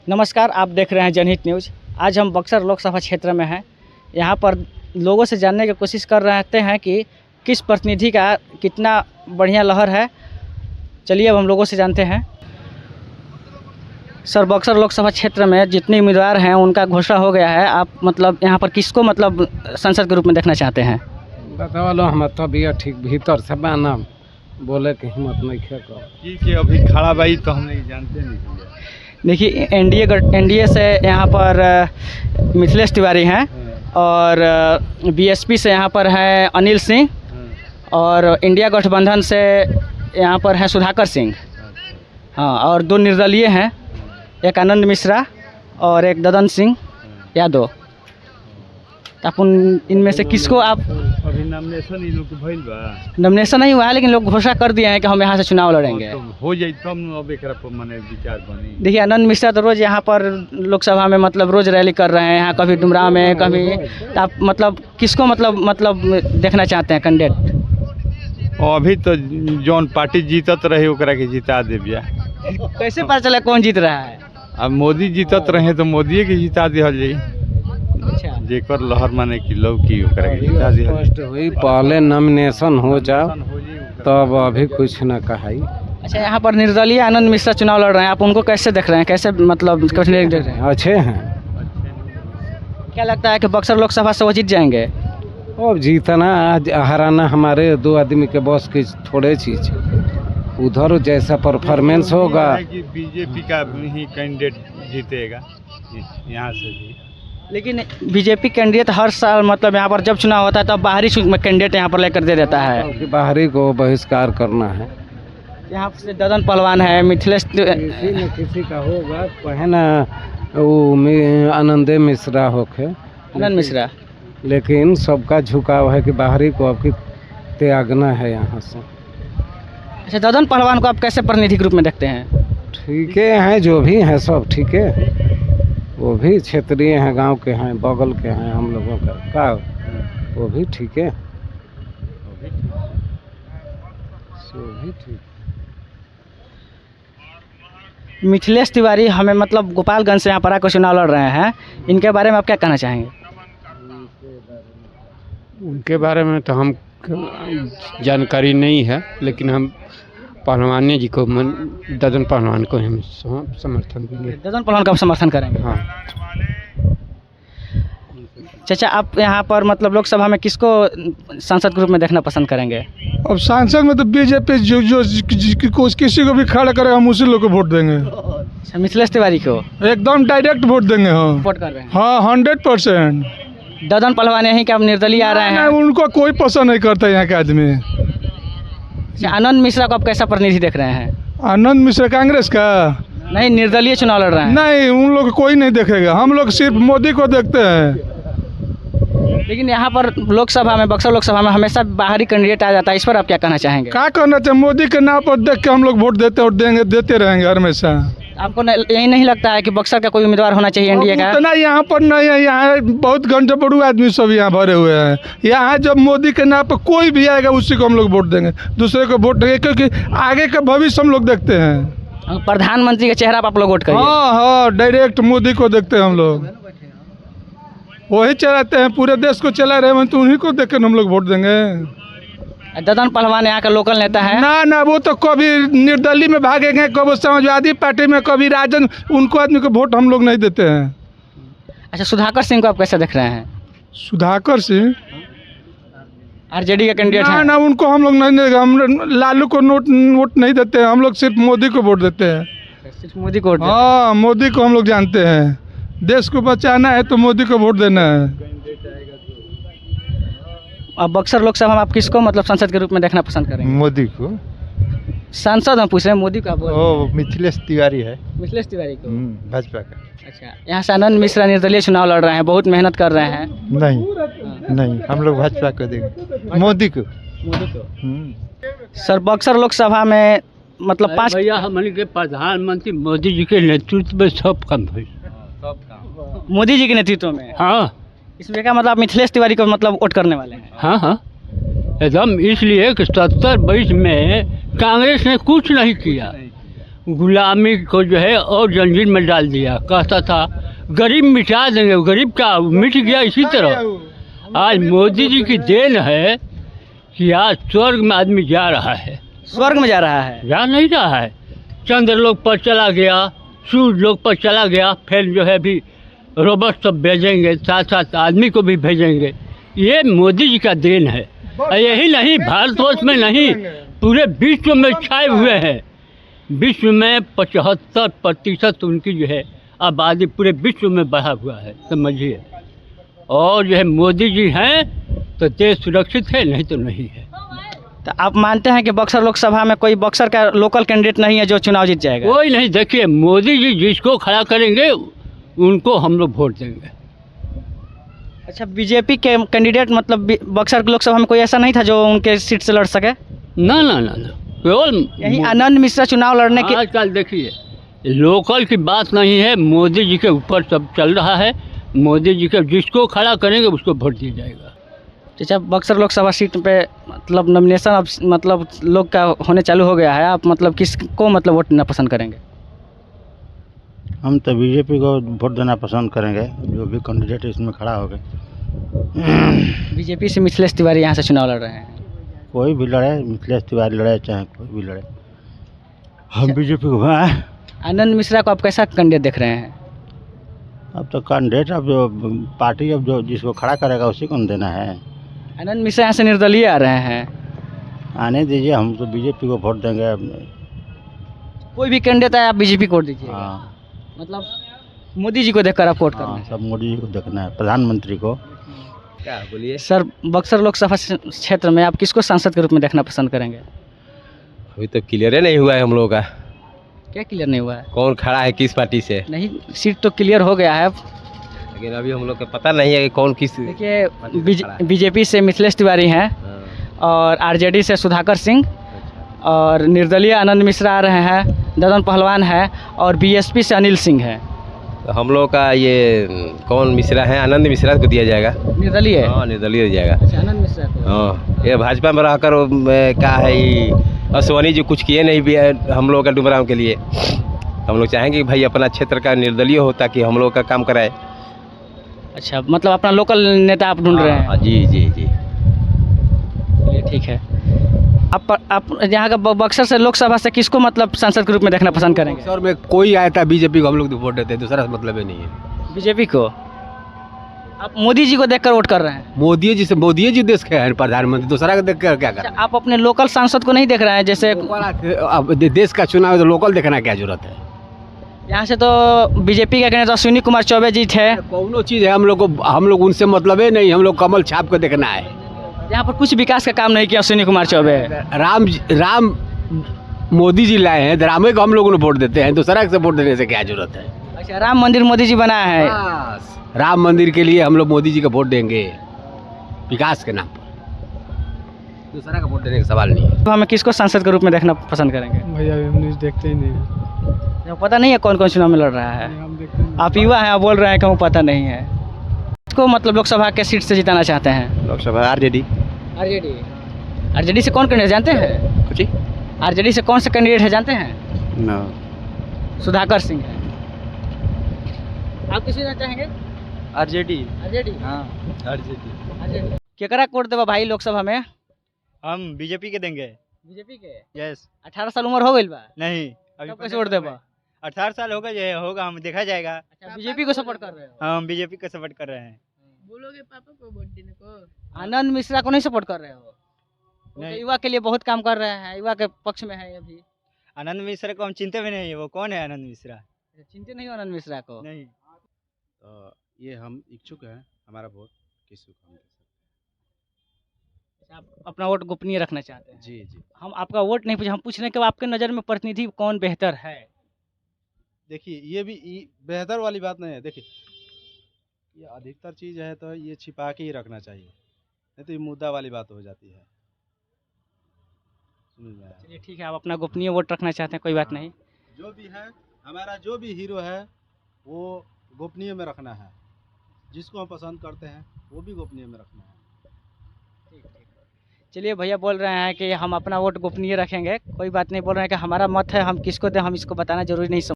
नमस्कार, आप देख रहे हैं जनहित न्यूज़। आज हम बक्सर लोकसभा क्षेत्र में हैं। यहाँ पर लोगों से जानने की कोशिश कर रहे हैं कि किस प्रतिनिधि का कितना बढ़िया लहर है। चलिए अब हम लोगों से जानते हैं। सर, बक्सर लोकसभा क्षेत्र में जितने उम्मीदवार हैं उनका घोषणा हो गया है। आप मतलब यहाँ पर किसको मतलब सांसद के रूप में देखना चाहते हैं? बतावा लो, हम तबियत ठीक भीतर से बाना बोले कि हिम्मत नहीं खेल अभी खड़ा भाई तो हम नहीं जानते नहीं। देखिए, एनडीए से यहाँ पर मिथिलेश तिवारी हैं और बीएसपी से यहाँ पर हैं अनिल सिंह और इंडिया गठबंधन से यहाँ पर हैं सुधाकर सिंह। हाँ, और दो निर्दलीय हैं, एक आनंद मिश्रा और एक ददन सिंह यादव। आप इनमें से किसको आप? अभी नॉमिनेशन इन लोग के भइल बा। नॉमिनेशन नहीं हुआ है, लेकिन लोग घोषणा कर दिए हैं कि हम यहाँ से चुनाव लड़ेंगे। तो हो जाए तब न अब एकरा पर मने विचार बनी। देखिए, आनंद मिश्रा तो रोज़ यहाँ पर लोकसभा में मतलब रोज़ रैली कर रहे हैं, यहाँ कभी डुमरा में कभी। तो आप मतलब किसको मतलब देखना चाहते हैं कैंडिडेट? अभी तो जौन पार्टी जीतत रहे ओकरा के जिता देबिया। कैसे पता चला कौन जीत रहा है? अब मोदी जीतत रहे तो मोदी के जिता दिहल जाई। अच्छा, जेकर लहर माने कि लोग की ओकरा के जिता दिहल। फर्स्ट हुई, पहले नॉमिनेशन हो जाओ तब अभी कुछ न कहाई। अच्छा, यहाँ पर निर्दलीय आनंद मिश्रा चुनाव लड़ रहे हैं, आप उनको कैसे देख रहे हैं? कैसे मतलब देख रहे हैं? अच्छे हैं। क्या लगता है कि बक्सर लोकसभा से वो जीत जाएंगे? अब जीतना हराना हमारे दो आदमी के बस की थोड़े चीज है। उधर जैसा परफॉर्मेंस होगा कि बीजेपी का ही कैंडिडेट जीतेगा यहाँ से भी। लेकिन बीजेपी कैंडिडेट हर साल मतलब यहाँ पर जब चुनाव होता है तब बाहरी कैंडिडेट यहाँ पर लेकर दे देता है कि बाहरी को बहिष्कार करना है। यहाँ से ददन पहलवान है, मिथिलेश किसी न किसी का होगा, कहे ना वो आनंदे मिश्रा होके, आनंद मिश्रा। लेकिन सबका झुकाव है कि बाहरी को अब त्यागना है यहाँ से। अच्छा, ददन पहलवान को आप कैसे प्रतिनिधि के रूप में देखते हैं? ठीक है, जो भी हैं सब ठीक है। वो भी क्षेत्रीय हैं, गांव के हैं, बगल के हैं हम लोगों का वो भी ठीक है। वो भी ठीक। मिथिलेश तिवारी हमें मतलब गोपालगंज से यहाँ पर आकर चुनाव लड़ रहे हैं, इनके बारे में आप क्या कहना चाहेंगे? उनके बारे में तो हम जानकारी नहीं है, लेकिन हम पहलवानी जी को ददन पहलवान को हम समर्थन देंगे। ददन पहलवान का समर्थन करेंगे? हाँ। चाचा, आप यहाँ पर मतलब लोकसभा में किसको सांसद के रूप में देखना पसंद करेंगे? अब सांसद में तो बीजेपी जो किसी को भी खड़ा करे हम उसी लोग को वोट देंगे। अच्छा, मिथिलेश तिवारी को एकदम डायरेक्ट वोट देंगे हम। वोट कर रहे हैं? हाँ, 100%। ददन पहलवान यहीं के आप निर्दलीय आ रहे हैं? उनको कोई पसंद नहीं करता यहाँ के आदमी। अच्छा, आनंद मिश्रा को आप कैसा प्रतिनिधि देख रहे हैं? आनंद मिश्रा कांग्रेस का नहीं, निर्दलीय चुनाव लड़ रहे हैं। नहीं, उन लोग कोई नहीं देखेगा, हम लोग सिर्फ मोदी को देखते हैं। लेकिन यहाँ पर लोकसभा में, बक्सर लोकसभा में हमेशा बाहरी कैंडिडेट आ जाता है, इस पर आप क्या कहना चाहेंगे? क्या करना चाहिए? मोदी के नाम पर देख के हम लोग वोट देते और देते रहेंगे हमेशा। आपको यही नहीं लगता है कि बक्सर का कोई उम्मीदवार होना चाहिए एनडीए का? उतना यहाँ पर नहीं है, यहाँ बहुत घंटे बड़ू आदमी सब यहाँ भरे हुए हैं। यहाँ जब मोदी के नाम पर कोई भी आएगा उसी को हम लोग वोट देंगे, दूसरे को वोट देंगे, क्योंकि आगे का भविष्य हम लोग देखते हैं। प्रधानमंत्री के चेहरा पर आप लोग वोट करिए। हाँ, डायरेक्ट मोदी को देखते हैं हम लोग, वही चलाते हैं, पूरे देश को चला रहे हैं, तो उन्हीं को देख कर हम लोग वोट देंगे। ददन पहलवान यहाँ का लोकल नेता है? ना, वो तो कभी निर्दलीय में भागेंगे, कभी समाजवादी पार्टी में, कभी राजन, उनको आदमी को वोट हम लोग नहीं देते हैं। अच्छा, सुधाकर सिंह को आप कैसे देख रहे हैं? सुधाकर सिंह आरजेडी का कैंडिडेट है? ना, उनको हम लोग नहीं देंगे। हम लालू को वोट नहीं देते हैं, हम लोग सिर्फ मोदी को वोट देते हैं। सिर्फ मोदी को? हाँ, मोदी को हम लोग जानते हैं। देश को बचाना है तो मोदी को वोट देना है। अब बक्सर लोकसभा में आप किसको मतलब सांसद के रूप में देखना पसंद करेंगे? मोदी को। सांसद हम पूछ रहे हैं, मोदी का? ओ, मिथिलेश तिवारी है। मिथिलेश तिवारी को? भाजपा का। अच्छा, यहाँ से आनंद मिश्रा निर्दलीय चुनाव लड़ रहे हैं, बहुत मेहनत कर रहे हैं। नहीं, हम लोग भाजपा को देंगे, मोदी को। सर, बक्सर लोकसभा में मतलब 5 भैया हमारे के प्रधानमंत्री मोदी जी के नेतृत्व में सब काम हुई। मोदी जी के नेतृत्व में? हाँ। इसमें क्या मतलब मिथिलेश तिवारी को मतलब वोट करने वाले हैं? हाँ, एकदम, इसलिए कि 70-22 में कांग्रेस ने कुछ नहीं किया, गुलामी को जो है और जंजीर में डाल दिया। कहता था गरीब मिटा देंगे, गरीब का मिट गया इसी तरह। आज मोदी जी की देन है कि आज स्वर्ग में आदमी जा रहा है। स्वर्ग में जा रहा है। जा नहीं रहा है, चंद्रलोक पर चला गया, सूर्य लोक पर चला गया, फिर जो है अभी रोबोट सब भेजेंगे, साथ साथ आदमी को भी भेजेंगे। ये मोदी जी का देन है। और यही नहीं, भारतवर्ष में नहीं, पूरे विश्व में छाए हुए हैं। विश्व में 75% उनकी जो है आबादी पूरे विश्व में बढ़ा हुआ है, समझिए। और जो है मोदी जी हैं तो देश सुरक्षित है, नहीं तो नहीं है। तो आप मानते हैं कि बक्सर लोकसभा में कोई बक्सर का लोकल कैंडिडेट नहीं है जो चुनाव जीत जाएगा? कोई नहीं। देखिए, मोदी जी जिसको खड़ा करेंगे उनको हम लोग वोट देंगे। अच्छा, बीजेपी के कैंडिडेट मतलब बक्सर लोकसभा में कोई ऐसा नहीं था जो उनके सीट से लड़ सके? ना ना ना ना, केवल यही आनंद मिश्रा चुनाव लड़ने के। आजकल देखिए, लोकल की बात नहीं है, मोदी जी के ऊपर सब चल रहा है। मोदी जी के जिसको खड़ा करेंगे उसको वोट दिया जाएगा। अच्छा, बक्सर लोकसभा सीट पे मतलब नॉमिनेशन अब मतलब लोग का होने चालू हो गया है। आप मतलब किसको मतलब वोट देना पसंद करेंगे? हम तो बीजेपी को वोट देना पसंद करेंगे, जो भी कैंडिडेट इसमें खड़ा होगा। बीजेपी से मिथिलेश तिवारी यहाँ से चुनाव लड़ रहे हैं। कोई भी लड़े, मिथिलेश तिवारी लड़े चाहे कोई भी लड़े, हम बीजेपी को। आनंद मिश्रा को आप कैसा कैंडिडेट देख रहे हैं? अब तो कैंडिडेट, अब जो पार्टी, अब जो जिसको खड़ा करेगा उसी को न देना है। आनंद मिश्रा यहाँ से निर्दलीय आ रहे हैं। आने दीजिए, हम तो बीजेपी को वोट देंगे। कोई भी कैंडिडेट आए आप बीजेपी को वोट दीजिए? हाँ, मतलब मोदी जी को देखकर आप वोट करना हाँ, है? सब मोदी जी को देखना है, प्रधानमंत्री को। क्या बोलिए सर, बक्सर लोकसभा क्षेत्र में आप किसको सांसद के रूप में देखना पसंद करेंगे? अभी तो क्लियर नहीं हुआ है हम लोगों का, क्या क्लियर नहीं हुआ है? कौन खड़ा है किस पार्टी से। नहीं, सीट तो क्लियर हो गया है। लेकिन अभी हम लोग को पता नहीं है कि कौन किस। देखिए, बीजेपी से मिथिलेश तिवारी हैं और आरजेडी से सुधाकर सिंह और निर्दलीय आनंद मिश्रा आ रहे हैं, ददन पहलवान है और बीएसपी से अनिल सिंह है। तो हम लोग का ये कौन मिश्रा है, आनंद मिश्रा को दिया जाएगा। निर्दलीय? हाँ, निर्दलीय दिया जाएगा। अच्छा, आनंद मिश्रा को। हाँ, ये भाजपा में रहकर क्या है, असवानी जो कुछ किए नहीं भी है हम लोग का डुमराव के लिए। हम लोग चाहेंगे कि भाई अपना क्षेत्र का निर्दलीय हो ताकि हम लोग का काम कराए। अच्छा, मतलब अपना लोकल नेता आप ढूंढ रहे हैं? हाँ, जी जी जी। चलिए, ठीक है। आप यहाँ का बक्सर से लोकसभा से किसको मतलब सांसद के रूप में देखना पसंद करेंगे? बक्सर में कोई आया था बीजेपी को हम लोग तो वोट देते हैं, दूसरा मतलब ही नहीं है। बीजेपी को? आप मोदी जी को देखकर वोट कर रहे हैं? मोदी जी देश के हैं प्रधानमंत्री, दूसरा को देख कर क्या कर। आप अपने लोकल सांसद को नहीं देख रहे हैं? जैसे अब देश का चुनाव है तो लोकल देखना क्या जरूरत है। यहाँ से तो बीजेपी का कैंडिडेट अश्विनी कुमार चौबे जी थे। कौनो चीज़ है हम लोग उनसे मतलब है नहीं, हम लोग कमल छाप को देखना है। यहाँ पर कुछ विकास का काम नहीं किया अश्विनी कुमार चौबे। राम मोदी जी लाए हैं, रामे को हम लोगों ने वोट देते हैं, दूसरा से वोट देने से क्या जरूरत है। अच्छा, राम मंदिर मोदी जी बनाया है। राम मंदिर के लिए हम लोग मोदी जी का वोट देंगे विकास के नाम पर, दूसरा का वोट देने का सवाल नहीं है। तो हमें किसको सांसद के रूप में देखना पसंद करेंगे? भैया हम न्यूज़ देखते ही नहीं है। जब पता नहीं है कौन कौन चुनाव में लड़ रहा है? हम देखते हैं। आप युवा हैं, आप बोल रहे हैं कि हमें पता नहीं है। इसको मतलब लोकसभा के सीट से जिताना चाहते हैं? लोकसभा आरजेडी। आरजेडी? आरजेडी से कौन कैंडिडेट जानते हैं? कुछ आरजेडी से कौन सा कैंडिडेट है जानते हैं? ना, सुधाकर सिंह है। आप किसी चाहेंगे? आरजेडी। आरजेडी? हाँ, आरजेडी। केकरा वोट देबा भाई लोकसभा में? हम बीजेपी के देंगे। बीजेपी के? यस। 18 साल उम्र हो गई बा? नहीं, तब कैसे वोट देबा? 18 साल होगा, ये होगा, हम देखा जाएगा। अच्छा, बीजेपी को सपोर्ट कर रहे हो? हम बीजेपी को सपोर्ट कर रहे हैं। बोलोगे पापा को वोट देने को? आनंद मिश्रा को नहीं सपोर्ट कर रहे हो? वो तो नहीं। युवा के लिए बहुत काम कर रहे हैं, युवा के पक्ष में है अभी। आनंद मिश्रा को हम चिंता भी नहीं है। वो कौन है आनंद मिश्रा? चिंतित नहीं हो आनंद मिश्रा को? नहीं। तो ये हम इच्छुक हैं, हमारा वोट किसी को हम दे सकते हैं। आप अपना वोट गोपनीय रखना चाहते हैं? जी जी। हम आपका वोट नहीं पूछे, हम पूछ रहे हैं कि आपके नज़र में प्रतिनिधि कौन बेहतर है? देखिए, ये भी बेहतर वाली बात नहीं है। देखिए, ये अधिकतर चीज़ है तो ये छिपा के ही रखना चाहिए, नहीं तो ये मुद्दा वाली बात हो जाती है। समझ में आया? चलिए, ठीक है, आप अपना गोपनीय वोट रखना चाहते हैं, कोई बात नहीं। जो भी है, हमारा जो भी हीरो है वो गोपनीय में रखना है। जिसको हम पसंद करते हैं वो भी गोपनीय में रखना है। ठीक ठीक। चलिए भैया बोल रहे हैं कि हम अपना वोट गोपनीय रखेंगे, कोई बात नहीं, बोल रहे हैं कि हमारा मत है, हम किसको दें हम इसको बताना जरूरी नहीं